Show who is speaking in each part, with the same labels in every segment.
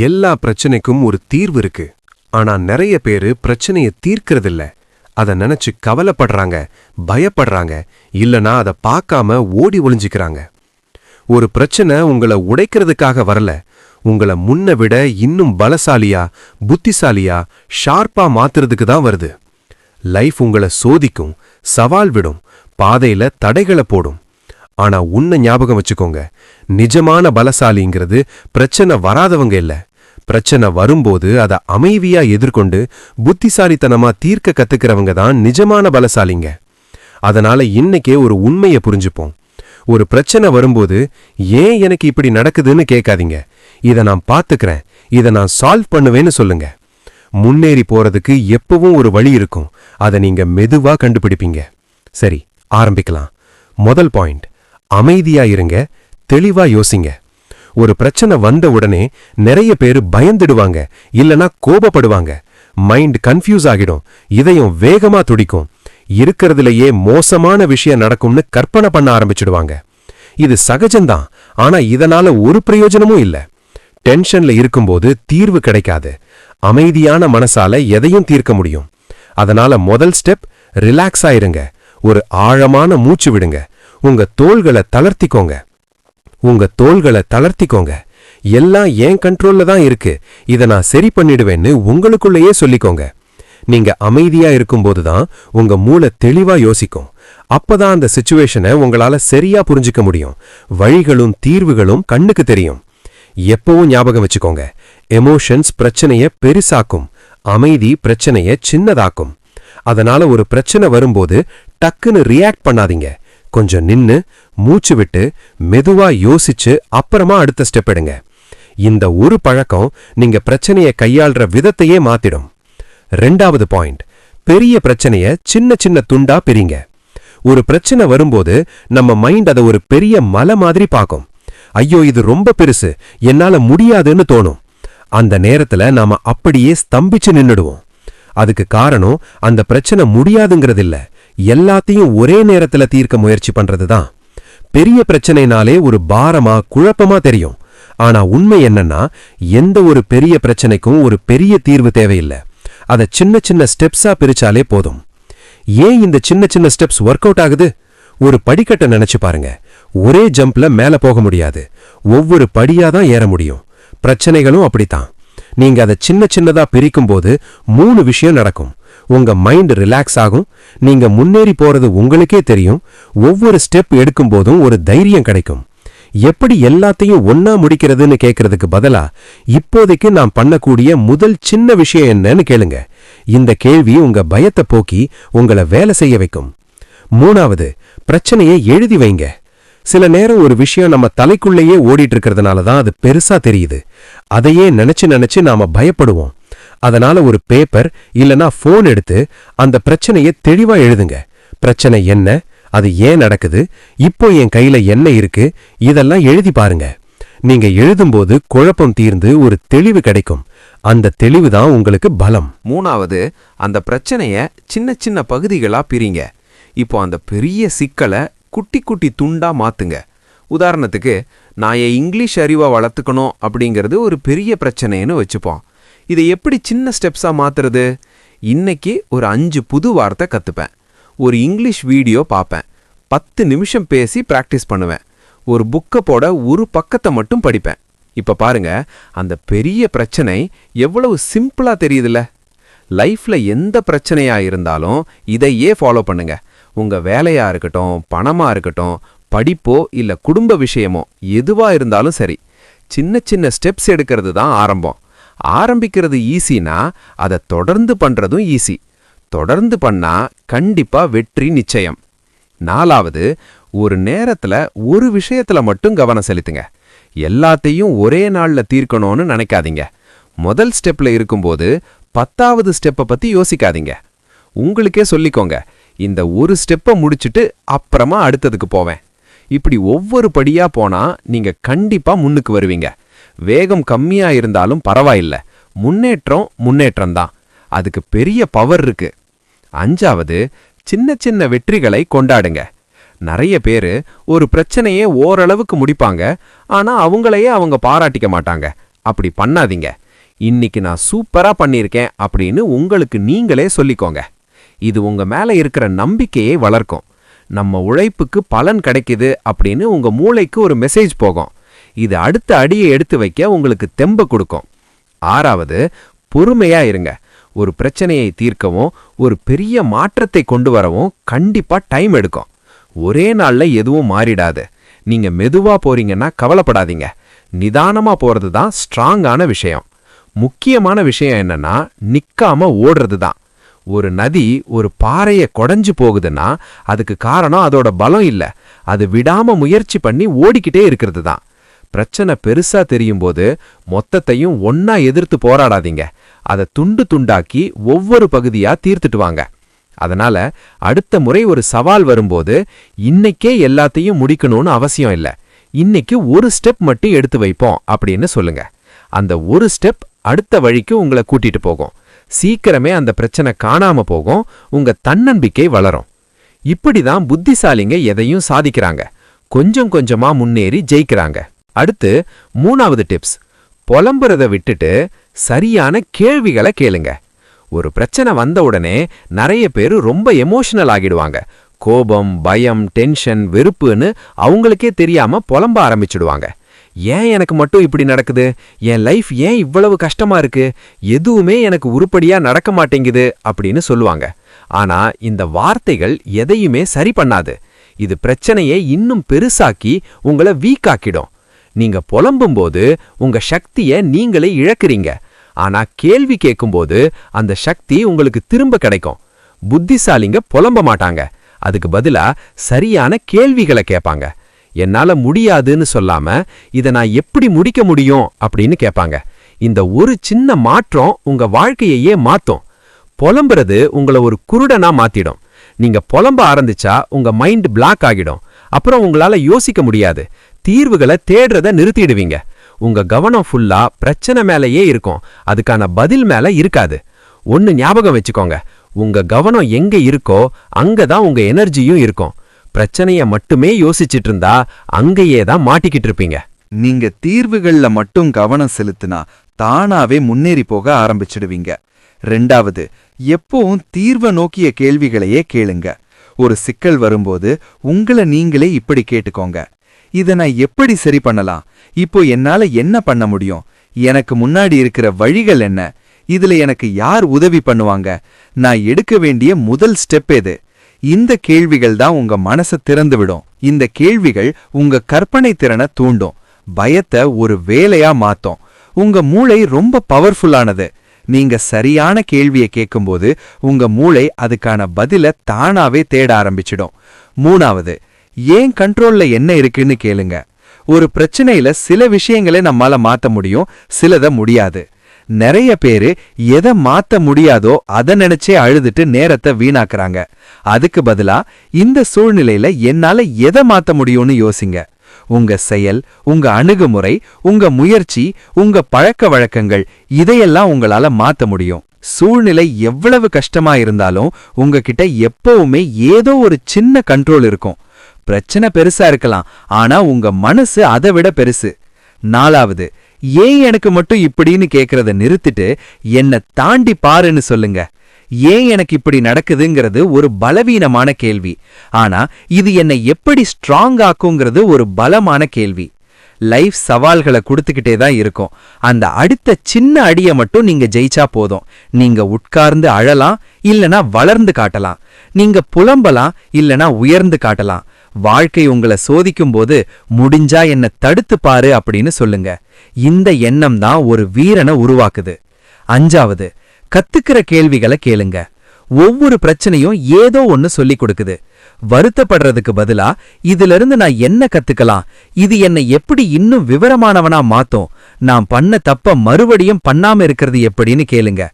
Speaker 1: எல்லா பிரச்சனைக்கும் ஒரு தீர்வு இருக்கு. ஆனா நிறைய பேரு பிரச்சனைய தீர்க்கறதில்ல. அத நினைச்சு கவலைப்படுறாங்க, பயப்படுறாங்க, இல்லனா அத பார்க்காம ஓடி ஒளிஞ்சிக்கிறாங்க. ஒரு பிரச்சனை உங்கள உடைக்கிறதுக்காக வரல, உங்கள முன்ன விட இன்னும் பலசாலியா, புத்திசாலியா, ஷார்ப்பா மாத்துறதுக்கு தான் வருது. லைஃப் உங்கள சோதிக்கும், சவால் விடும், பாதையில தடைகளை போடும். ஆனா உன்னை ஞாபகம் வச்சுக்கோங்க, நிஜமான பலசாலிங்கிறது பிரச்சனை வராதவங்க இல்ல, பிரச்சனை வரும்போது அதை அமைதியா எதிர்கொண்டு புத்திசாலித்தனமா தீர்க்க கத்துக்கிறவங்க தான் நிஜமான பலசாலிங்க. அதனால இன்னைக்கே ஒரு உண்மையை புரிஞ்சுப்போம். ஒரு பிரச்சனை வரும்போது ஏன் எனக்கு இப்படி நடக்குதுன்னு கேட்காதீங்க. இதை நான் பார்த்துக்கிறேன், இதை நான் சால்வ் பண்ணுவேன்னு சொல்லுங்க. முன்னேறி போறதுக்கு எப்பவும் ஒரு வழி இருக்கும், அதை நீங்க மெதுவா கண்டுபிடிப்பீங்க. சரி, ஆரம்பிக்கலாம். முதல் பாயிண்ட், அமைதியா இருங்க, தெளிவா யோசிங்க. ஒரு பிரச்சனை வந்த உடனே நிறைய பேர் பயந்துடுவாங்க, இல்லனா கோபப்படுவாங்க. மைண்ட் கன்ஃபியூஸ் ஆகிடும், இதயம் வேகமா துடிக்கும், இருக்கிறதுலயே மோசமான விஷயம் நடக்கும்னு கற்பனை பண்ண ஆரம்பிச்சிடுவாங்க. இது சகஜம்தான், ஆனா இதனால ஒரு பிரயோஜனமும் இல்ல. டென்ஷன்ல இருக்கும்போது தீர்வு கிடைக்காது. அமைதியான மனசால எதையும் தீர்க்க முடியும். அதனால முதல் ஸ்டெப், ரிலாக்ஸ் ஆயிருங்க. ஒரு ஆழமான மூச்சு விடுங்க. உங்க தோள்களை தளர்த்திக்கோங்க. எல்லாம் என் கண்ட்ரோல்ல தான் இருக்கு, இதை நான் சரி பண்ணிடுவேன்னு உங்களுக்குள்ளேயே சொல்லிக்கோங்க. நீங்க அமைதியா இருக்கும்போது தான் உங்க மூளை தெளிவா யோசிக்கும். அப்பதான் அந்த சிச்சுவேஷனை உங்களால சரியா புரிஞ்சுக்க முடியும். வழிகளும் தீர்வுகளும் கண்ணுக்கு தெரியும். எப்பவும் ஞாபகம் வச்சுக்கோங்க, எமோஷன்ஸ் பிரச்சனைய பெருசாக்கும், அமைதி பிரச்சனைய சின்னதாக்கும். அதனால ஒரு பிரச்சனை வரும்போது டக்குன்னு ரியாக்ட் பண்ணாதீங்க. கொஞ்சம் நின்னு மூச்சு விட்டு மெதுவா யோசிச்சு அப்புறமா அடுத்த ஸ்டெப் எடுங்க. இந்த ஒரு பழக்கம் நீங்க பிரச்சனையை கையாள்ற விதத்தையே மாத்திடும். ரெண்டாவது பாயிண்ட், பெரிய பிரச்சனைய சின்ன சின்ன துண்டா பிரிங்க. ஒரு பிரச்சனை வரும்போது நம்ம மைண்ட் அதை ஒரு பெரிய மலை மாதிரி பார்க்கும். ஐயோ இது ரொம்ப பெருசு, என்னால முடியாதுன்னு தோணும். அந்த நேரத்துல நாம அப்படியே ஸ்தம்பிச்சு நின்னுடுவோம். அதுக்கு காரணம் அந்த பிரச்சனை முடியாதுங்கிறதில்ல, எல்லாத்தையும் ஒரே நேரத்துல தீர்க்க முயற்சி பண்றதுதான். பெரிய பிரச்சனைனாலே ஒரு பாரமா குழப்பமா தெரியும். ஆனா உண்மை என்னன்னா, எந்த ஒரு பெரிய பிரச்சனைக்கும் ஒரு பெரிய தீர்வு தேவையில்லை. அதை சின்ன சின்ன ஸ்டெப்ஸா பிரிச்சாலே போதும். ஏன் இந்த சின்ன சின்ன ஸ்டெப்ஸ் ஒர்க் அவுட் ஆகுது? ஒரு படிக்கட்டை நினைச்சு பாருங்க. ஒரே ஜம்ப்ல மேல போக முடியாது, ஒவ்வொரு படியா தான் ஏற முடியும். பிரச்சனைகளும் அப்படித்தான். நீங்க அதை சின்ன சின்னதா பிரிக்கும் போது 3 விஷயம் நடக்கும். உங்க மைண்ட் ரிலாக்ஸ் ஆகும், நீங்க முன்னேறி போறது உங்களுக்கே தெரியும், ஒவ்வொரு ஸ்டெப் எடுக்கும் போதும் ஒரு தைரியம் கிடைக்கும். எப்படி எல்லாத்தையும் ஒன்னா முடிக்கிறதுன்னு கேட்கறதுக்கு பதிலா இப்போதைக்கு நான் பண்ணக்கூடிய முதல் சின்ன விஷயம் என்னன்னு கேளுங்க. இந்த கேள்வி உங்க பயத்தை போக்கி உங்களை வேலை செய்ய வைக்கும். மூணாவது, பிரச்சனையை எழுதி வைங்க. சில நேரம் ஒரு விஷயம் நம்ம தலைக்குள்ளேயே ஓடிட்டு இருக்கிறதுனால தான் அது பெருசா தெரியுது. அதையே நினைச்சு நாம பயப்படுவோம். அதனால ஒரு பேப்பர் இல்லனா போன் எடுத்து அந்த பிரச்சனையை தெளிவா எழுதுங்க. பிரச்சனை என்ன, அது ஏன் நடக்குது, இப்போ என் கையில என்ன இருக்கு, இதெல்லாம் எழுதி பாருங்க. நீங்க எழுதும்போது குழப்பம் தீர்ந்து ஒரு தெளிவு கிடைக்கும். அந்த தெளிவு தான் உங்களுக்கு பலம்.
Speaker 2: மூணாவது, அந்த பிரச்சனைய சின்ன சின்ன பகுதிகளா பிரிங்க. இப்போ அந்த பெரிய சிக்கலை குட்டி குட்டி துண்டா மாத்துங்க. உதாரணத்துக்கு, நான் என் இங்கிலீஷ் அறிவை வளர்த்துக்கணும் அப்படிங்கிறது ஒரு பெரிய பிரச்சனைன்னு வச்சுப்போம். இதை எப்படி சின்ன ஸ்டெப்ஸா மாத்துறது? இன்னைக்கு ஒரு 5 புது வார்த்தை கத்துப்பேன், ஒரு இங்கிலீஷ் வீடியோ பார்ப்பேன், 10 நிமிஷம் பேசி பிராக்டிஸ் பண்ணுவேன், ஒரு புக்கை போட ஒரு பக்கத்தை மட்டும் படிப்பேன். இப்ப பாருங்க, அந்த பெரிய பிரச்சனை எவ்வளவு சிம்பிளா தெரியுதுல்ல. லைஃப்ல எந்த பிரச்சனையா இருந்தாலும் இதையே ஃபாலோ பண்ணுங்க. உங்க வேலையா இருக்கட்டும், பணமா இருக்கட்டும், படிப்போ இல்ல குடும்ப விஷயமோ எதுவா இருந்தாலும் சரி, சின்ன சின்ன ஸ்டெப்ஸ் எடுக்கிறது தான் ஆரம்பம். ஆரம்பிக்கிறது ஈஸினா அதை தொடர்ந்து பண்றதும் ஈஸி. தொடர்ந்து பண்ணா கண்டிப்பா வெற்றி நிச்சயம். நாலாவது, ஒரு நேரத்துல ஒரு விஷயத்துல மட்டும் கவனம் செலுத்துங்க. எல்லாத்தையும் ஒரே நாள்ல தீர்க்கணும்னு நினைக்காதீங்க. முதல் ஸ்டெப்ல இருக்கும்போது 10வது ஸ்டெப்பை பத்தி யோசிக்காதீங்க. உங்களுக்கே சொல்லிக்கோங்க, இந்த ஒரு ஸ்டெப்பை முடிச்சுட்டு அப்புறமா அடுத்ததுக்கு போவேன். இப்படி ஒவ்வொரு படியா போனா நீங்க கண்டிப்பா முன்னுக்கு வருவீங்க. வேகம் கம்மியா இருந்தாலும் பரவாயில்ல, முன்னேற்றம் தான். அதுக்கு பெரிய பவர் இருக்கு. 5வது, சின்ன சின்ன வெற்றிகளை கொண்டாடுங்க. நிறைய பேரு ஒரு பிரச்சனையே ஓரளவுக்கு முடிப்பாங்க, ஆனா அவங்களையே அவங்க பாராட்டிக்க மாட்டாங்க. அப்படி பண்ணாதீங்க. இன்னைக்கு நான் சூப்பரா பண்ணியிருக்கேன் அப்படின்னு உங்களுக்கு நீங்களே சொல்லிக்கோங்க. இது உங்க மேல இருக்கிற நம்பிக்கையை வளர்க்கும். நம்ம உழைப்புக்கு பலன் கிடைக்குது அப்படின்னு உங்க மூளைக்கு ஒரு மெசேஜ் போகும். இது அடுத்த அடியை எடுத்து வைக்க உங்களுக்கு தெம்ப கொடுக்கும். 6வது, பொறுமையா இருங்க. ஒரு பிரச்சனையை தீர்க்கவும் ஒரு பெரிய மாற்றத்தை கொண்டு வரவும் கண்டிப்பா டைம் எடுக்கும். ஒரே நாள்ல எதுவும் மாறிடாது. நீங்க மெதுவா போறீங்கன்னா கவலைப்படாதீங்க. நிதானமா போறது தான் ஸ்ட்ராங்கான விஷயம். முக்கியமான விஷயம் என்னன்னா, நிக்காம ஓடுறது தான். ஒரு நதி ஒரு பாறையை கொடைஞ்சு போகுதுன்னா அதுக்கு காரணம் அதோட பலம் இல்ல, அது விடாம முயற்சி பண்ணி ஓடிக்கிட்டே இருக்கிறது தான். பிரச்சனை பெருசா தெரியும் போது மொத்தத்தையும் ஒன்னா எதிர்த்து போராடாதீங்க. அதை துண்டு துண்டாக்கி ஒவ்வொரு பகுதியா தீர்த்துட்டு வாங்க. அதனால அடுத்த முறை ஒரு சவால் வரும்போது இன்னைக்கே எல்லாத்தையும் முடிக்கணும்னு அவசியம் இல்ல, இன்னைக்கு ஒரு ஸ்டெப் மட்டும் எடுத்து வைப்போம் அப்படின்னு சொல்லுங்க. அந்த ஒரு ஸ்டெப் அடுத்த வழிக்கு உங்களை கூட்டிட்டு போகும். சீக்கிரமே அந்த பிரச்சனை காணாம போகும். உங்க தன்னம்பிக்கை வளரும். இப்படிதான் புத்திசாலிங்க எதையும் சாதிக்கிறாங்க. கொஞ்சம் கொஞ்சமா முன்னேறி ஜெயிக்கிறாங்க. அடுத்து 3வது டிப்ஸ், புலம்புறத விட்டுட்டு சரியான கேள்விகளை கேளுங்க. ஒரு பிரச்சனை வந்த உடனே நிறைய பேரு ரொம்ப எமோஷனல் ஆகிடுவாங்க. கோபம், பயம், டென்ஷன், வெறுப்புன்னு அவங்களுக்கே தெரியாம புலம்ப ஆரம்பிச்சிடுவாங்க. ஏன் எனக்கு மட்டும் இப்படி நடக்குது? என் லைஃப் ஏன் இவ்வளவு கஷ்டமா இருக்கு? எதுவுமே எனக்கு உருப்படியா நடக்க மாட்டேங்குது அப்படின்னு சொல்லுவாங்க. ஆனா இந்த வார்த்தைகள் எதையுமே சரி பண்ணாது. இது பிரச்சனையை இன்னும் பெருசாக்கி உங்களை வீக் ஆக்கிடும். நீங்க புலம்பும்போது உங்க சக்தியை நீங்களே இழக்கிறீங்க. ஆனா கேள்வி கேட்கும்போது அந்த சக்தி உங்களுக்கு திரும்ப கிடைக்கும். புத்திசாலிங்க புலம்ப மாட்டாங்க. அதுக்கு பதிலா சரியான கேள்விகளை கேட்பாங்க. என்னால முடியாதுன்னு சொல்லாம இதை நான் எப்படி முடிக்க முடியும் அப்படின்னு கேட்பாங்க. இந்த ஒரு சின்ன மாற்றம் உங்க வாழ்க்கையையே மாத்தும். புலம்புறது உங்களை ஒரு குருடனா மாத்திடும். நீங்க புலம்ப ஆரம்பிச்சா உங்க மைண்ட் பிளாக் ஆகிடும். அப்புறம் உங்களால யோசிக்க முடியாது. தீர்வுகளை தேடுறத நிறுத்திடுவீங்க. உங்க கவனம் ஃபுல்லா பிரச்சனை மேலேயே இருக்கும், அதுக்கான பதில் மேல இருக்காது. ஒன்னு ஞாபகம் வச்சுக்கோங்க, உங்க கவனம் எங்க இருக்கோ அங்கதான் உங்க எனர்ஜியும் இருக்கும். பிரச்சனைய மட்டுமே யோசிச்சிட்டு இருந்தா அங்கேயே தான் மாட்டிக்கிட்டு இருப்பீங்க.
Speaker 3: நீங்க தீர்வுகள்ல மட்டும் கவனம் செலுத்தினா தானாவே முன்னேறி போக ஆரம்பிச்சிடுவீங்க. 2வது, எப்பவும் தீர்வை நோக்கிய கேள்விகளையே கேளுங்க. ஒரு சிக்கல் வரும்போது உங்களை நீங்களே இப்படி கேட்டுக்கோங்க, இதை நான் எப்படி சரி பண்ணலாம்? இப்போ என்னால என்ன பண்ண முடியும்? எனக்கு முன்னாடி இருக்கிற வழிகள் என்ன? இதுல எனக்கு யார் உதவி பண்ணுவாங்க? நான் எடுக்க வேண்டிய முதல் ஸ்டெப் எது? இந்த கேள்விகள் தான் உங்க மனசை திறந்து விடும். இந்த கேள்விகள் உங்க கற்பனை திறனை தூண்டும், பயத்தை ஒரு வேலையா மாத்தும். உங்க மூளை ரொம்ப பவர்ஃபுல்லானது. நீங்க சரியான கேள்வியை கேட்கும்போது உங்க மூளை அதுக்கான பதில தானாவே தேட ஆரம்பிச்சிடும். 3வது, ஏன் கண்ட்ரோல்ல என்ன இருக்குன்னு கேளுங்க. ஒரு பிரச்சனையில சில விஷயங்களை நம்மால மாத்த முடியும், சிலத முடியாது. நிறைய பேரு எதை மாத்த முடியாதோ அதை நினைச்சே அழுதுட்டு நேரத்தை வீணாக்குறாங்க. அதுக்கு பதிலா இந்த சூழ்நிலையில என்னால எதை மாத்த முடியும்னு யோசிங்க. உங்க செயல், உங்க அணுகுமுறை, உங்க முயற்சி, உங்க பழக்க வழக்கங்கள், இதையெல்லாம் உங்களால மாத்த முடியும். சூழ்நிலை எவ்வளவு கஷ்டமா இருந்தாலும் உங்ககிட்ட எப்பவுமே ஏதோ ஒரு சின்ன கண்ட்ரோல் இருக்கும். பிரச்சனை பெருசா இருக்கலாம், ஆனா உங்க மனசு அதை விட பெருசு. 4வது, ஏன் எனக்கு மட்டும் இப்படின்னு கேக்குறத நிறுத்திட்டு என்னை தாண்டி பாருன்னு சொல்லுங்க. ஏன் எனக்கு இப்படி நடக்குதுங்கிறது ஒரு பலவீனமான கேள்வி, ஆனா இது என்னை எப்படி ஸ்ட்ராங் ஆக்குங்கிறது ஒரு பலமான கேள்வி. லைஃப் சவால்களை கொடுத்துக்கிட்டே தான் இருக்கும். அந்த அடுத்த சின்ன அடியை மட்டும் நீங்க ஜெயிச்சா போதும். நீங்க உட்கார்ந்து அழலாம், இல்லனா வளர்ந்து காட்டலாம். நீங்க புலம்பலாம், இல்லனா உயர்ந்து காட்டலாம். வாழ்க்கை உங்களை சோதிக்கும் போது முடிஞ்சா என்ன தடுத்து பாரு அப்படின்னு சொல்லுங்க. இந்த எண்ணம் தான் ஒரு வீரனை உருவாக்குது. 5வது, கத்துக்கிற கேள்விகளை கேளுங்க. ஒவ்வொரு பிரச்சனையும் ஏதோ ஒன்னு சொல்லி கொடுக்குது. வருத்தப்படுறதுக்கு பதிலா இதிலிருந்து நான் என்ன கத்துக்கலாம், இது என்னை எப்படி இன்னும் விவரமானவனா மாத்தும், நான் பண்ண தப்ப மறுபடியும் பண்ணாம இருக்கிறது எப்படின்னு கேளுங்க.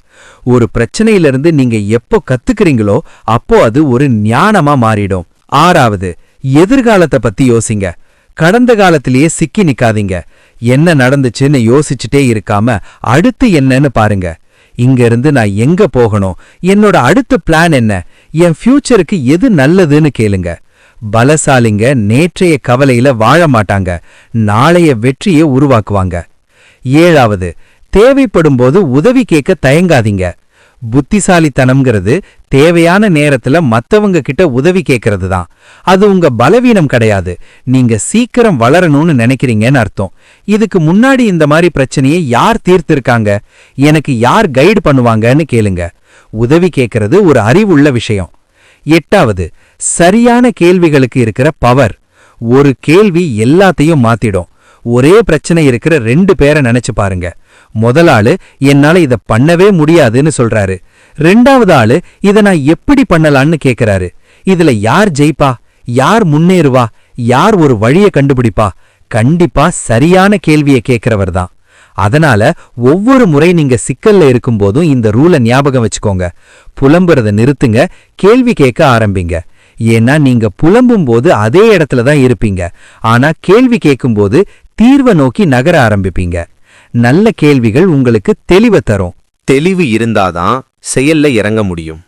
Speaker 3: ஒரு பிரச்சனையிலிருந்து நீங்க எப்போ கத்துக்கிறீங்களோ அப்போ அது ஒரு ஞானமா மாறிடும். 6வது, எதிர்காலத்தை பத்தி யோசிங்க. கடந்த காலத்திலேயே சிக்கி நிக்காதீங்க. என்ன நடந்துச்சுன்னு யோசிச்சுட்டே இருக்காம அடுத்து என்னன்னு பாருங்க. இங்க இருந்து நான் எங்க போகணும், என்னோட அடுத்த பிளான் என்ன, என் ஃபியூச்சருக்கு எது நல்லதுன்னு கேளுங்க. பலசாலிங்க நேற்றைய கவலையில வாழ மாட்டாங்க, நாளைய வெற்றியை உருவாக்குவாங்க.
Speaker 4: 7வது, தேவைப்படும்போது உதவி கேட்க தயங்காதீங்க. புத்திசாலித்தனம்ங்கிறது தேவையான நேரத்துல மத்தவங்க கிட்ட உதவி கேட்கறது தான். அது உங்க பலவீனம் கிடையாது. நீங்க சீக்கிரம் வளரணும்னு நினைக்கிறீங்கன்னு அர்த்தம். இதுக்கு முன்னாடி இந்த மாதிரி பிரச்சனையை யார் தீர்த்திருக்காங்க, எனக்கு யார் கைடு பண்ணுவாங்கன்னு கேளுங்க. உதவி கேட்கறது ஒரு அறிவுள்ள விஷயம். 8வது, சரியான கேள்விகளுக்கு இருக்கிற பவர். ஒரு கேள்வி எல்லாத்தையும் மாத்திடும். ஒரே பிரச்சனை இருக்கிற 2 பேரை நினைச்சு பாருங்க. முதல் ஆளு என்னால இத பண்ணவே முடியாதுன்னு சொல்றாரு. 2வது ஆளு இத நான் எப்படி பண்ணலான்னு கேக்குறாரு. இதுல யார் ஜெயிப்பா, யார் முன்னேறுவா, யார் ஒரு வழியை கண்டுபிடிப்பா? கண்டிப்பா சரியான கேள்வியை கேட்கிறவர் தான். அதனால ஒவ்வொரு முறை நீங்க சிக்கல்ல இருக்கும்போதும் இந்த ரூலை ஞாபகம் வச்சுக்கோங்க. புலம்புறத நிறுத்துங்க, கேள்வி கேட்க ஆரம்பிங்க. ஏன்னா நீங்க புலம்பும் போது அதே இடத்துல தான் இருப்பீங்க. ஆனா கேள்வி கேட்கும்போது தீர்வை நோக்கி நகர ஆரம்பிப்பீங்க. நல்ல கேள்விகள் உங்களுக்கு தெளிவை தரும்.
Speaker 2: தெளிவு இருந்தாதான் செயல்ல இறங்க முடியும்.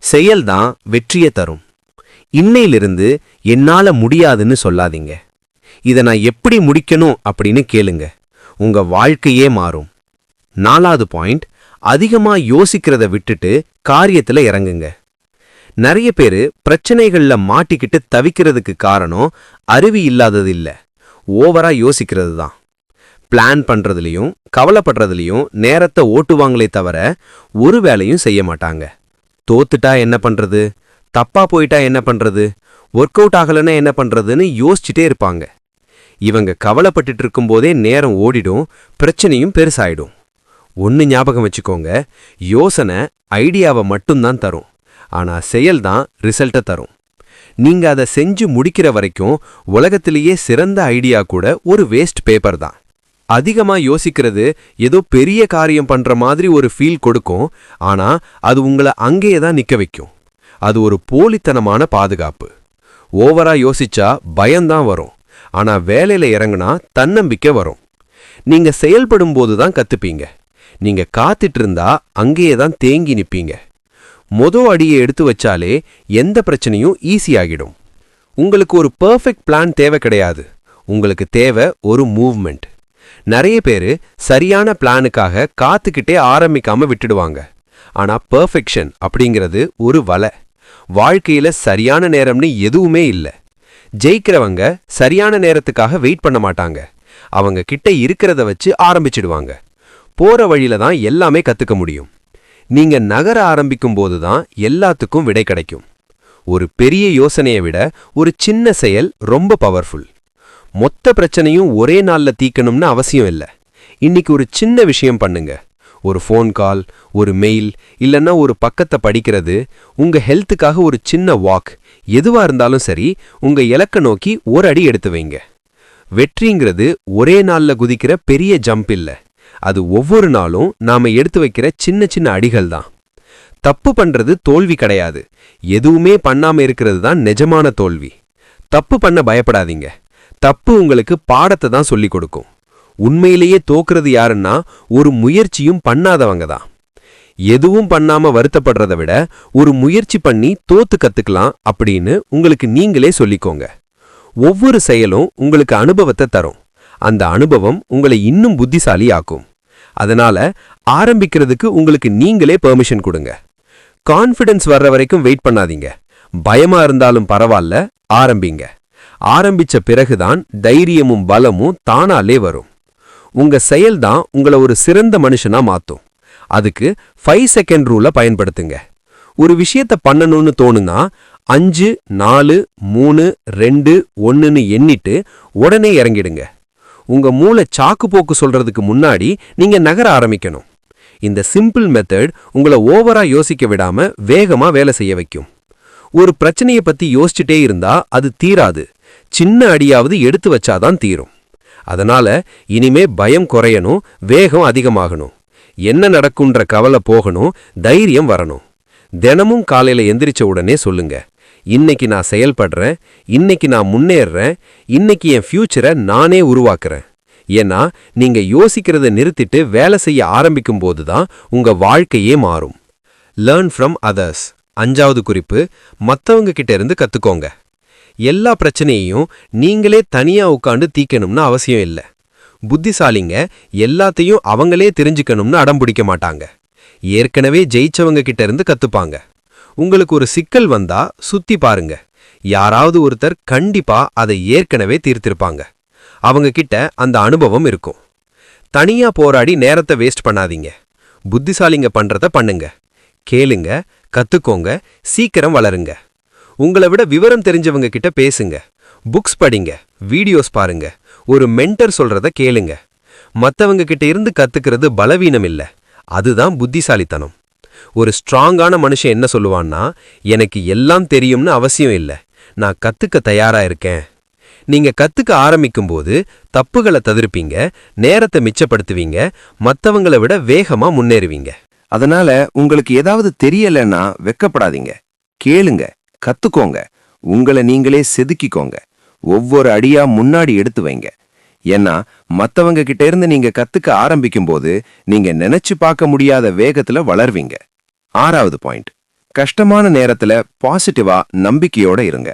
Speaker 2: செயல்தான் வெற்றியை தரும். இன்னையிலிருந்து என்னால முடியாதுன்னு சொல்லாதீங்க. இதை நான் எப்படி முடிக்கணும் அப்படின்னு கேளுங்க. உங்க வாழ்க்கையே மாறும். 4வது பாயிண்ட், அதிகமா யோசிக்கிறத விட்டுட்டு காரியத்துல இறங்குங்க. நிறைய பேரு பிரச்சனைகள்ல மாட்டிக்கிட்டு தவிக்கிறதுக்கு காரணம் அறிவு இல்லாதது இல்ல, ஓவரா யோசிக்கிறது தான். பிளான் பண்றதுலயும் கவலைப்படுறதுலயும் நேரத்தை ஓட்டுவாங்களே தவிர ஒரு வேலையும் செய்ய மாட்டாங்க. தோத்துட்டா என்ன பண்றது, தப்பா போயிட்டா என்ன பண்றது, ஒர்க் அவுட் ஆகலன்னா என்ன பண்றதுன்னு யோசிச்சுட்டே இருப்பாங்க. இவங்க கவலைப்பட்டுட்டு இருக்கும்போதே நேரம் ஓடிடும், பிரச்சனையும் பெருசாயிடும். ஒன்னு ஞாபகம் வச்சுக்கோங்க, யோசனை ஐடியாவை மட்டும்தான் தரும், ஆனா செயல்தான் ரிசல்ட்டை தரும். நீங்க அதை செஞ்சு முடிக்கிற வரைக்கும் உலகத்திலேயே சிறந்த ஐடியா கூட ஒரு வேஸ்ட் பேப்பர் தான். அதிகமா யோசிக்கிறது ஏதோ பெரிய காரியம் பண்ற மாதிரி ஒரு ஃபீல் கொடுக்கும், ஆனா அது உங்களை அங்கேயே தான் நிக்க வைக்கும். அது ஒரு போலித்தனமான பாதுகாப்பு. ஓவரா யோசிச்சா பயம்தான் வரும், ஆனா வேலையில இறங்குனா தன்னம்பிக்கை வரும். நீங்க செயல்படும் போதுதான் கத்துப்பீங்க. நீங்க காத்துட்டு இருந்தா அங்கேயே தான் தேங்கி நிப்பீங்க. அடியை எடுத்து வச்சாலே எந்த பிரச்சனையும் ஈஸியாகிடும். உங்களுக்கு ஒரு பெர்ஃபெக்ட் பிளான் தேவை கிடையாது, உங்களுக்கு தேவை ஒரு மூவ்மெண்ட். நிறைய பேரு சரியான பிளானுக்காக காத்துக்கிட்டே ஆரம்பிக்காம விட்டுடுவாங்க. ஆனா பெர்ஃபெக்ஷன் அப்படிங்கிறது ஒரு வலை. வாழ்க்கையில சரியான நேரம்னு எதுவுமே இல்லை. ஜெயிக்கிறவங்க சரியான நேரத்துக்காக வெயிட் பண்ண மாட்டாங்க. அவங்க கிட்ட இருக்கிறத வச்சு ஆரம்பிச்சிடுவாங்க. போற வழியில தான் எல்லாமே கத்துக்க முடியும். நீங்க நகர ஆரம்பிக்கும் போதுதான் எல்லாத்துக்கும் விடை கிடைக்கும். ஒரு பெரிய யோசனையை விட ஒரு சின்ன செயல் ரொம்ப பவர்ஃபுல். மொத்த பிரச்சனையும் ஒரே நாள்ல தீக்கணும்னு அவசியம் இல்லை. இன்னைக்கு ஒரு சின்ன விஷயம் பண்ணுங்க. ஒரு ஃபோன் கால், ஒரு மெயில், இல்லைன்னா ஒரு பக்கத்தை படிக்கிறது, உங்க ஹெல்த்துக்காக ஒரு சின்ன வாக், எதுவா இருந்தாலும் சரி, உங்க இலக்க நோக்கி ஒரு அடி எடுத்து வைங்க. வெற்றிங்கிறது ஒரே நாள்ல குதிக்கிற பெரிய ஜம்ப் இல்ல, அது ஒவ்வொரு நாளும் நாம எடுத்து வைக்கிற சின்ன சின்ன அடிகள் தான். தப்பு பண்றது தோல்வி கிடையாது, எதுவுமே பண்ணாம இருக்கிறது தான் நிஜமான தோல்வி. தப்பு பண்ண பயப்படாதீங்க. தப்பு உங்களுக்கு பாடத்தை தான் சொல்லிக் கொடுக்கும். உண்மையிலேயே தோக்குறது யாருன்னா ஒரு முயற்சியும் பண்ணாதவங்க தான். எதுவும் பண்ணாம வருத்தப்படுறத விட ஒரு முயற்சி பண்ணி தோத்து கத்துக்கலாம் அப்படின்னு உங்களுக்கு நீங்களே சொல்லிக்கோங்க. ஒவ்வொரு செயலும் உங்களுக்கு அனுபவத்தை தரும். அந்த அனுபவம் உங்களை இன்னும் புத்திசாலி ஆக்கும். அதனால ஆரம்பிக்கிறதுக்கு உங்களுக்கு நீங்களே பெர்மிஷன் கொடுங்க. கான்ஃபிடன்ஸ் வர்ற வரைக்கும் வெயிட் பண்ணாதீங்க. பயமா இருந்தாலும் பரவாயில்ல, ஆரம்பிங்க. ஆரம்பிச்ச பிறகுதான் தைரியமும் பலமும் தானாலே வரும். உங்க செயல்தான் உங்களை ஒரு சிறந்த மனுஷனா மாத்தும். அதுக்கு 5 செகண்ட் ரூலை பயன்படுத்துங்க. ஒரு விஷயத்த பண்ணணும்னு தோணுனா 5, 4, 3, 2, 1ன்னு எண்ணிட்டு உடனே இறங்கிடுங்க. உங்க மூளை சாக்கு போக்கு சொல்றதுக்கு முன்னாடி நீங்க நகர ஆரம்பிக்கணும். இந்த சிம்பிள் மெத்தட் உங்களை ஓவரா யோசிக்க விடாம வேகமா வேலை செய்ய வைக்கும். ஒரு பிரச்சனையை பத்தி யோசிச்சுட்டே இருந்தா அது தீராது. சின்ன அடியாவது எடுத்து வச்சாதான் தீரும். அதனால இனிமே பயம் குறையணும், வேகம் அதிகமாகணும். என்ன நடக்கும்ன்ற கவலை போகணும், தைரியம் வரணும். தினமும் காலையில எந்திரிச்ச உடனே சொல்லுங்க, இன்னைக்கு நான் செயல்படுறேன், இன்னைக்கு நான் முன்னேறுறேன், இன்னைக்கு என் ஃபியூச்சரை நானே உருவாக்குறேன். ஏன்னா நீங்க யோசிக்கிறத நிறுத்திட்டு வேலை செய்ய ஆரம்பிக்கும் போதுதான் உங்க வாழ்க்கையே மாறும். Learn from others. 5வது குறிப்பு, மத்தவங்க கிட்ட இருந்து கத்துக்கோங்க. எல்லா பிரச்சனையையும் நீங்களே தனியா உட்காந்து தீக்கணும்னு அவசியம் இல்லை.
Speaker 1: புத்திசாலிங்க எல்லாத்தையும் அவங்களே தெரிஞ்சுக்கணும்னு அடம்பிடிக்க மாட்டாங்க. ஏற்கனவே ஜெயிச்சவங்க கிட்ட இருந்து கத்துப்பாங்க. உங்களுக்கு ஒரு சிக்கல் வந்தா சுத்தி பாருங்க. யாராவது ஒருத்தர் கண்டிப்பா அதை ஏற்கனவே தீர்த்திருப்பாங்க. அவங்க கிட்ட அந்த அனுபவம் இருக்கும். தனியா போராடி நேரத்தை வேஸ்ட் பண்ணாதீங்க. புத்திசாலிங்க பண்றத பண்ணுங்க. கேளுங்க, கத்துக்கோங்க, சீக்கிரம் வளருங்க. உங்களை விட விவரம் தெரிஞ்சவங்க கிட்ட பேசுங்க. புக்ஸ் படிங்க, வீடியோஸ் பாருங்க, ஒரு மென்டர் சொல்றத கேளுங்க. மத்தவங்க கிட்ட இருந்து கத்துக்கிறது பலவீனம் இல்ல, அதுதான் புத்திசாலித்தனம். ஒரு ஸ்ட்ராங்கான மனுஷன் என்ன சொல்லுவான்னா, எனக்கு எல்லாம் தெரியும்னு அவசியம் இல்ல, நான் கத்துக்க தயாரா இருக்கேன். நீங்க கத்துக்க ஆரம்பிக்கும்போது தப்புகளை தவிர்ப்பீங்க, நேரத்தை மிச்சப்படுத்துவீங்க, மத்தவங்களை விட வேகமா முன்னேறுவீங்க.
Speaker 2: அதனால உங்களுக்கு ஏதாவது தெரியலன்னா வெக்கப்படாதீங்க. கேளுங்க, கத்துக்கோங்க, உங்களை நீங்களே செதுக்கிக்கோங்க. ஒவ்வொரு அடியா முன்னாடி எடுத்து வைங்க. ஏன்னா மத்தவங்க கிட்ட இருந்து நீங்க கத்துக்க ஆரம்பிக்கும்போது நீங்க நினைச்சு பார்க்க முடியாத வேகத்துல வளர்வீங்க. 6வது பாயிண்ட், கஷ்டமான நேரத்துல பாசிட்டிவா நம்பிக்கையோட இருங்க.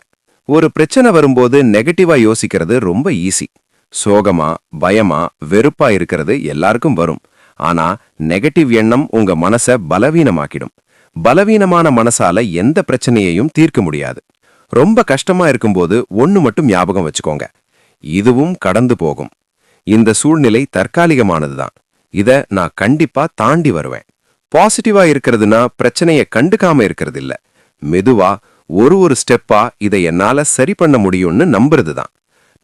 Speaker 2: ஒரு பிரச்சனை வரும்போது நெகட்டிவா யோசிக்கிறது ரொம்ப ஈஸி. சோகமா, பயமா, வெறுப்பா இருக்கிறது எல்லாருக்கும் வரும். ஆனா நெகட்டிவ் எண்ணம் உங்க மனசை பலவீனமாக்கிடும். பலவீனமான மனசால எந்த பிரச்சனையையும் தீர்க்க முடியாது. ரொம்ப கஷ்டமா இருக்கும்போது ஒன்னு மட்டும் ஞாபகம் வச்சுக்கோங்க, இதுவும் கடந்து போகும். இந்த சூழ்நிலை தற்காலிகமானதுதான். இத நான் கண்டிப்பா தாண்டி வருவேன். பாசிட்டிவா இருக்கிறதுனா பிரச்சனையை கண்டுக்காம இருக்கிறது இல்ல, மெதுவா ஒரு ஸ்டெப்பா இதை என்னால சரி பண்ண முடியும்னு நம்புறதுதான்.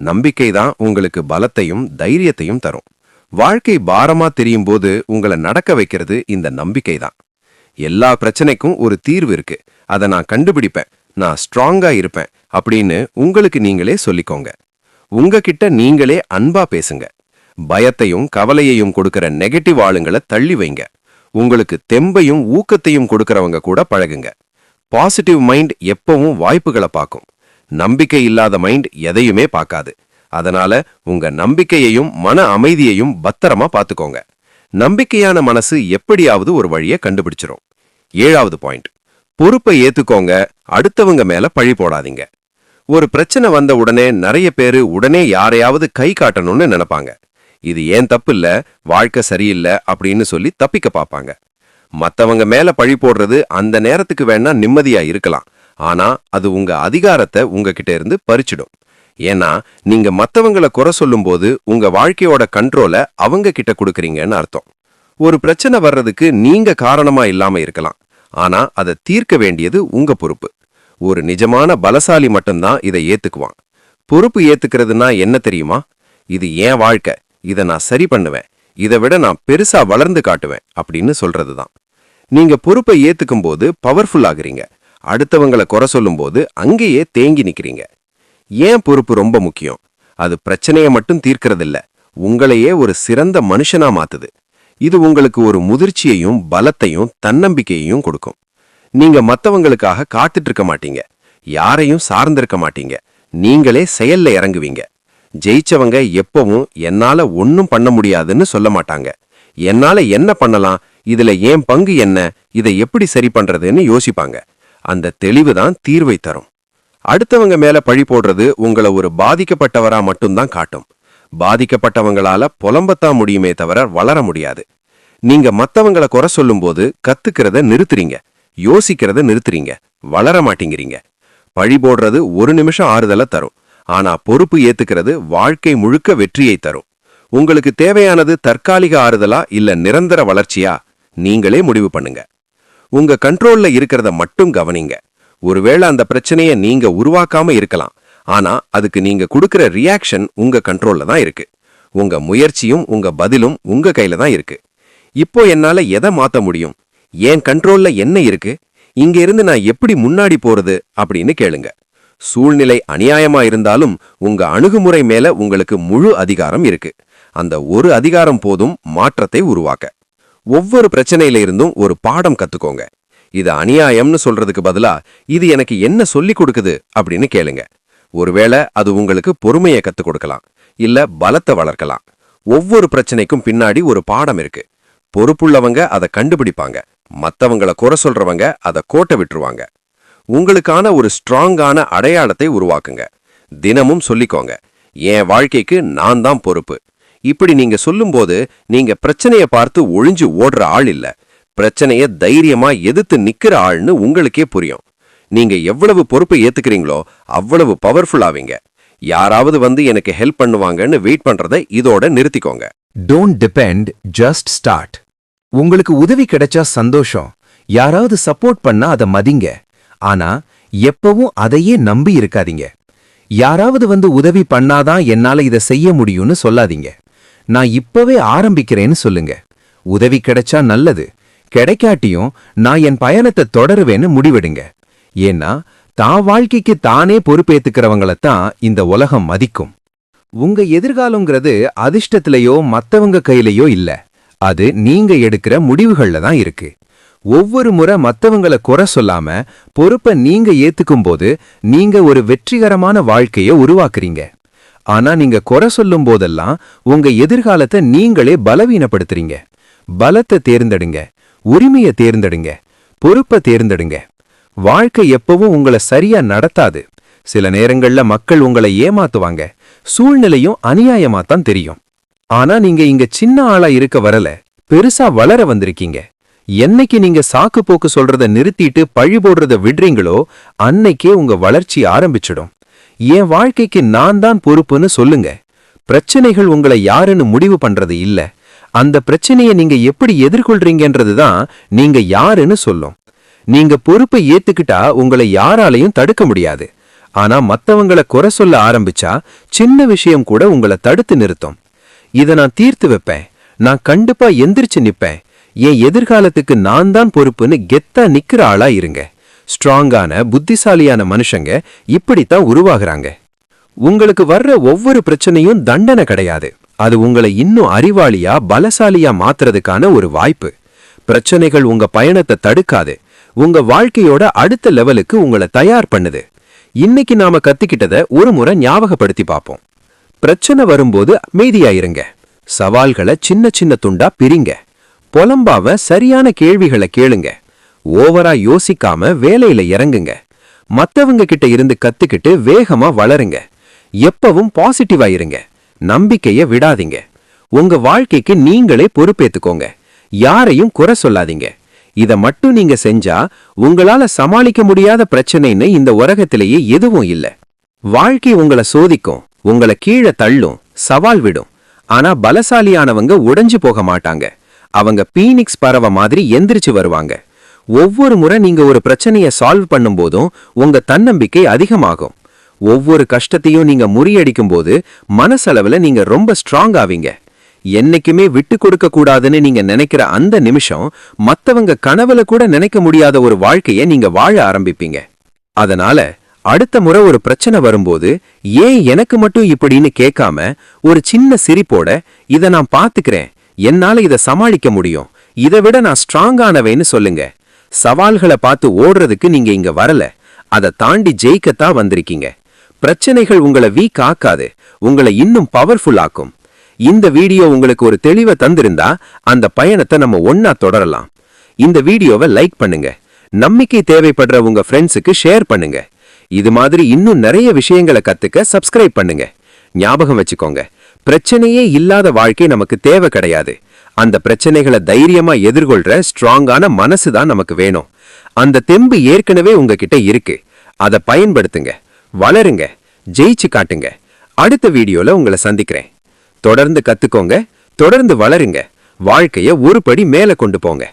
Speaker 2: நம்பிக்கை தான் உங்களுக்கு பலத்தையும் தைரியத்தையும் தரும். வாழ்க்கை பாரமா தெரியும் போது உங்களை நடக்க வைக்கிறது இந்த நம்பிக்கை தான். எல்லா பிரச்சனைக்கும் ஒரு தீர்வு இருக்கு, அதை நான் கண்டுபிடிப்பேன், நான் ஸ்ட்ராங்கா இருப்பேன் அப்படின்னு உங்களுக்கு நீங்களே சொல்லிக்கோங்க. உங்ககிட்ட நீங்களே அன்பா பேசுங்க. பயத்தையும் கவலையையும் கொடுக்கிற நெகட்டிவ் ஆளுங்களை தள்ளி வைங்க. உங்களுக்கு தெம்பையும் ஊக்கத்தையும் கொடுக்கறவங்க கூட பழகுங்க. பாசிட்டிவ் மைண்ட் எப்பவும் வாய்ப்புகளை பார்க்கும். நம்பிக்கை இல்லாத மைண்ட் எதையுமே பார்க்காது. அதனால உங்க நம்பிக்கையையும் மன அமைதியையும் பத்திரமா பார்த்துக்கோங்க. நம்பிக்கையான மனசு எப்படியாவது ஒரு வழியை கண்டுபிடிச்சிரும். 7வது பாயிண்ட், பொறுப்பை ஏத்துக்கோங்க, அடுத்தவங்க மேல பழி போடாதீங்க. ஒரு பிரச்சனை வந்த உடனே நிறைய பேரு உடனே யாரையாவது கை காட்டணும்னு நினைப்பாங்க. இது ஏன் தப்பு இல்ல, வாழ்க்கை சரியில்லை அப்படின்னு சொல்லி தப்பிக்க பார்ப்பாங்க. மத்தவங்க மேல பழி போடுறது அந்த நேரத்துக்கு வேணா நிம்மதியா இருக்கலாம், ஆனா அது உங்க அதிகாரத்தை உங்ககிட்ட இருந்து பறிச்சிடும். ஏன்னா நீங்க மத்தவங்களை குறை சொல்லும் போது உங்க வாழ்க்கையோட கண்ட்ரோலை அவங்க கிட்ட கொடுக்கறீங்கன்னு அர்த்தம். ஒரு பிரச்சனை வர்றதுக்கு நீங்க காரணமா இல்லாம இருக்கலாம், ஆனா அதை தீர்க்க வேண்டியது உங்க பொறுப்பு. ஒரு நிஜமான பலசாலி மட்டும்தான் இதை ஏத்துக்குவான். பொறுப்பு ஏத்துக்கிறதுனா என்ன தெரியுமா? இது ஏன் வாழ்க்கை, இதை நான் சரி பண்ணுவேன், இதை விட நான் பெருசா வளர்ந்து காட்டுவேன் அப்படின்னு சொல்றதுதான். நீங்க பொறுப்பை ஏத்துக்கும் போது பவர்ஃபுல் ஆகுறீங்க. அடுத்தவங்களை குறை சொல்லும் போது அங்கேயே தேங்கி நிக்கிறீங்க. ஏன் பொறுப்பு ரொம்ப முக்கியம்? அது பிரச்சனையை மட்டும் தீர்க்கறதில்ல, உங்களையே ஒரு சிறந்த மனுஷனா மாத்துது. இது உங்களுக்கு ஒரு முதிர்ச்சியையும் பலத்தையும் தன்னம்பிக்கையையும் கொடுக்கும். நீங்க மத்தவங்களுக்காக காத்துட்டு இருக்க மாட்டீங்க, யாரையும் சார்ந்திருக்க மாட்டீங்க, நீங்களே செயல்ல இறங்குவீங்க. ஜெயிச்சவங்க எப்பவும் என்னால ஒன்னும் பண்ண முடியாதுன்னு சொல்ல மாட்டாங்க. என்னால என்ன பண்ணலாம், இதுல ஏன் பங்கு என்ன, இதை எப்படி சரி பண்றதுன்னு யோசிப்பாங்க. அந்த தெளிவுதான் தீர்வை தரும். அடுத்தவங்க மேல பழி போடுறது உங்களை ஒரு பாதிக்கப்பட்டவரா மட்டும்தான் காட்டும். பாதிக்கப்பட்டவங்களால புலம்பத்தான் முடியுமே தவிர வளர முடியாது. நீங்க மத்தவங்களை குறை சொல்லும் போது கத்துக்கிறத நிறுத்துறீங்க, யோசிக்கிறத நிறுத்துறீங்க, வளர மாட்டேங்கிறீங்க. பழி போடுறது ஒரு நிமிஷம் ஆறுதலை தரும், ஆனா பொறுப்பு ஏத்துக்கிறது வாழ்க்கை முழுக்க வெற்றியை தரும். உங்களுக்கு தேவையானது தற்காலிக ஆறுதலா இல்ல நிரந்தர வளர்ச்சியா, நீங்களே முடிவு பண்ணுங்க. உங்க கண்ட்ரோல்ல இருக்கிறத மட்டும் கவனிங்க. ஒருவேளை அந்த பிரச்சனையை நீங்க உருவாக்காம இருக்கலாம், ஆனா அதுக்கு நீங்க கொடுக்கிற ரியாக்ஷன் உங்க கண்ட்ரோல்ல தான் இருக்கு. உங்க முயற்சியும் உங்க பதிலும் உங்க கையில தான் இருக்கு. இப்போ என்னால எதை மாத்த முடியும், என் கண்ட்ரோல்ல என்ன இருக்கு, இங்க இருந்து நான் எப்படி முன்னாடி போறது அப்படின்னு கேளுங்க. சூழ்நிலை அநியாயமா இருந்தாலும் உங்க அணுகுமுறை மேல உங்களுக்கு முழு அதிகாரம் இருக்கு. அந்த ஒரு அதிகாரம் போதும் மாற்றத்தை உருவாக்க. ஒவ்வொரு பிரச்சனையில இருந்தும் ஒரு பாடம் கத்துக்கோங்க. இது அநியாயம்னு சொல்றதுக்கு பதிலா இது எனக்கு என்ன சொல்லி கொடுக்குது அப்படின்னு கேளுங்க. ஒருவேளை அது உங்களுக்கு பொறுமையை கத்துக் கொடுக்கலாம், இல்ல பலத்தை வளர்க்கலாம். ஒவ்வொரு பிரச்சனைக்கும் பின்னாடி ஒரு பாடம் இருக்கு. பொறுப்புள்ளவங்க அதை கண்டுபிடிப்பாங்க, மத்தவங்களை குறை சொல்றவங்க அதை கோட்டை விட்டுருவாங்க. உங்களுக்கான ஒரு ஸ்ட்ராங்கான அடையாளத்தை உருவாக்குங்க. தினமும் சொல்லிக்கோங்க, என் வாழ்க்கைக்கு நான் தான் பொறுப்பு.
Speaker 1: இப்படி நீங்க சொல்லும்போது நீங்க பிரச்சனைய பார்த்து ஒழிஞ்சு ஓடுற ஆள் இல்ல, பிரச்சனைய தைரியமா எதிர்த்து நிக்கிற ஆள்னு உங்களுக்கே புரியும். நீங்க எவ்வளவு பொறுப்பை ஏத்துக்கிறீங்களோ அவ்வளவு பவர்ஃபுல் ஆவீங்க. யாராவது வந்து எனக்கு ஹெல்ப் பண்ணுவாங்கன்னு வெயிட் பண்றதை இதோட நிறுத்திக்கோங்க.
Speaker 2: Don't depend, just start. உங்களுக்கு உதவி கிடைச்சா சந்தோஷம், யாராவது சப்போர்ட் பண்ணா அதை மதிங்க. ஆனா எப்பவும் அதையே நம்பி இருக்காதீங்க. யாராவது வந்து உதவி பண்ணாதான் என்னால இதை செய்ய முடியும்னு சொல்லாதீங்க. நான் இப்பவே ஆரம்பிக்கிறேன்னு சொல்லுங்க. உதவி கிடைச்சா நல்லது, கிடைக்காட்டியும் நான் என் பயணத்தை தொடருவேன்னு முடிவெடுங்க. ஏன்னா தான் வாழ்க்கைக்கு தானே பொறுப்பேத்துக்கிறவங்களத்தான் இந்த உலகம் மதிக்கும். உங்க எதிர்காலங்கிறது அதிர்ஷ்டத்திலேயோ மத்தவங்க கையிலேயோ இல்ல, அது நீங்க எடுக்கிற முடிவுகள்ல தான் இருக்கு. ஒவ்வொரு முறை மத்தவங்கள குறை சொல்லாம பொறுப்பை நீங்க ஏத்துக்கும் போது நீங்க ஒரு வெற்றிகரமான வாழ்க்கைய உருவாக்குறீங்க. ஆனா நீங்க குறை சொல்லும் போதெல்லாம் உங்க எதிர்காலத்தை நீங்களே பலவீனப்படுத்துறீங்க. பலத்தை தேர்ந்தெடுங்க, உரிமையை தேர்ந்தெடுங்க, பொறுப்பை தேர்ந்தெடுங்க. வாழ்க்கை எப்பவும் உங்களை சரியா நடத்தாது. சில நேரங்கள்ல மக்கள் உங்களை ஏமாத்துவாங்க, சூழ்நிலையும் அநியாயமாத்தான் தெரியும். ஆனா நீங்க இங்க சின்ன ஆளா இருக்க வரல, பெருசா வளர வந்திருக்கீங்க. என்னைக்கு நீங்க சாக்கு போக்கு சொல்றத நிறுத்திட்டு பழி போடுறத விடுறீங்களோ அன்னைக்கே உங்க வளர்ச்சி ஆரம்பிச்சிடும். என் வாழ்க்கைக்கு நான் தான் பொறுப்புன்னு சொல்லுங்க. பிரச்சனைகள் உங்களை யாருன்னு முடிவு பண்றது இல்ல, அந்த பிரச்சனையை நீங்க எப்படி எதிர்கொள்றீங்கன்றது தான் நீங்க யாருன்னு சொல்லும். நீங்க பொறுப்பை ஏத்துக்கிட்டா உங்களை யாராலையும் தடுக்க முடியாது. ஆனா மத்தவங்கள குறை சொல்ல ஆரம்பிச்சா சின்ன விஷயம் கூட உங்களை தடுத்து நிறுத்தும். இத நான் தீர்த்து வைப்பேன், நான் கண்டிப்பா எந்திரிச்சு நிப்பேன், என் எதிர்காலத்துக்கு நான் தான் பொறுப்புன்னு கெத்தா நிக்கிற ஆளா இருங்க. ஸ்ட்ராங்கான புத்திசாலியான மனுஷங்க இப்படித்தான் உருவாகிறாங்க. உங்களுக்கு வர்ற ஒவ்வொரு பிரச்சனையும் தண்டனை கிடையாது, அது உங்களை இன்னும் அறிவாளியா பலசாலியா மாத்துறதுக்கான ஒரு வாய்ப்பு. பிரச்சனைகள் உங்க பயணத்தை தடுக்காது, உங்க வாழ்க்கையோட அடுத்த லெவலுக்கு உங்களை தயார் பண்ணுது. இன்னைக்கு நாம கத்துக்கிட்டத ஒரு முறை ஞாபகப்படுத்தி பார்ப்போம். பிரச்சனை வரும்போது அமைதியாயிருங்க, சவால்களை சின்ன சின்ன துண்டா பிரிங்க, புலம்பாவ சரியான கேள்விகளை கேளுங்க, ஓவரா யோசிக்காம வேலையில இறங்குங்க, மத்தவங்க கிட்ட இருந்து கத்துக்கிட்டு வேகமா வளருங்க. எப்பவும் பாசிட்டிவா இருங்க, நம்பிக்கைய விடாதீங்க. உங்க வாழ்க்கைக்கு நீங்களே பொறுப்பேத்துக்கோங்க, யாரையும் குறை சொல்லாதீங்க. இத மட்டும் நீங்க செஞ்சா உங்களால சமாளிக்க முடியாத பிரச்சனைன்னு இந்த உலகத்திலேயே எதுவும் இல்ல. வாழ்க்கை உங்களை சோதிக்கும், உங்களை கீழே தள்ளும், சவால் விடும். ஆனா பலசாலியானவங்க உடைஞ்சு போக மாட்டாங்க. அவங்க பீனிக்ஸ் பறவை மாதிரி எந்திரிச்சு வருவாங்க. ஒவ்வொரு முறை நீங்க ஒரு பிரச்சனைய சால்வ் பண்ணும் போதும் உங்க தன்னம்பிக்கை அதிகமாகும். ஒவ்வொரு கஷ்டத்தையும் நீங்க முறியடிக்கும் போது மனசளவுல நீங்க ரொம்ப ஸ்ட்ராங் ஆவீங்க. என்னைக்குமே விட்டு கொடுக்க கூடாதுன்னு நீங்க நினைக்கிற அந்த நிமிஷம் மத்தவங்க கனவுல கூட நினைக்க முடியாத ஒரு வாழ்க்கைய நீங்க வாழ ஆரம்பிப்பீங்க. அதனால அடுத்த முறை ஒரு பிரச்சனை வரும்போது ஏன் எனக்கு மட்டும் இப்படின்னு கேட்காம ஒரு சின்ன சிரிப்போட இத நான் பாத்துக்கிறேன், என்னால இத சமாளிக்க முடியும், இதை விட நான் ஸ்ட்ராங்கானவேன்னு சொல்லுங்க. சவால்களை பார்த்து ஓடுறதுக்கு நீங்க இங்க வரல, அதை தாண்டி ஜெயிக்கத்தான் வந்திருக்கீங்க. பிரச்சனைகள் உங்களை வீக் ஆக்காது, உங்களை இன்னும் பவர்ஃபுல் ஆக்கும். இந்த வீடியோ உங்களுக்கு ஒரு தெளிவை தந்திருந்தா அந்த பயணத்தை நம்ம ஒன்னா தொடரலாம். இந்த வீடியோவை லைக் பண்ணுங்க, நம்பிக்கை தேவைப்படுற உங்க ஃப்ரெண்ட்ஸுக்கு ஷேர் பண்ணுங்க. இது மாதிரி இன்னும் நிறைய விஷயங்களை கத்துக்க சப்ஸ்கிரைப் பண்ணுங்க. ஞாபகம் வச்சுக்கோங்க, பிரச்சனையே இல்லாத வாழ்க்கை நமக்கு தேவை கிடையாது. அந்த பிரச்சனைகளை தைரியமா எதிர்கொள்ற ஸ்ட்ராங்கான மனசு தான் நமக்கு வேணும். அந்த தெம்பு ஏற்கனவே உங்ககிட்ட இருக்கு, அதை பயன்படுத்துங்க, வளருங்க, ஜெயிச்சு காட்டுங்க. அடுத்த வீடியோல உங்களை சந்திக்கிறேன். தொடர்ந்து கத்துக்கோங்க, தொடர்ந்து வளருங்க, வாழ்க்கைய ஒரு படி மேல கொண்டு போங்க.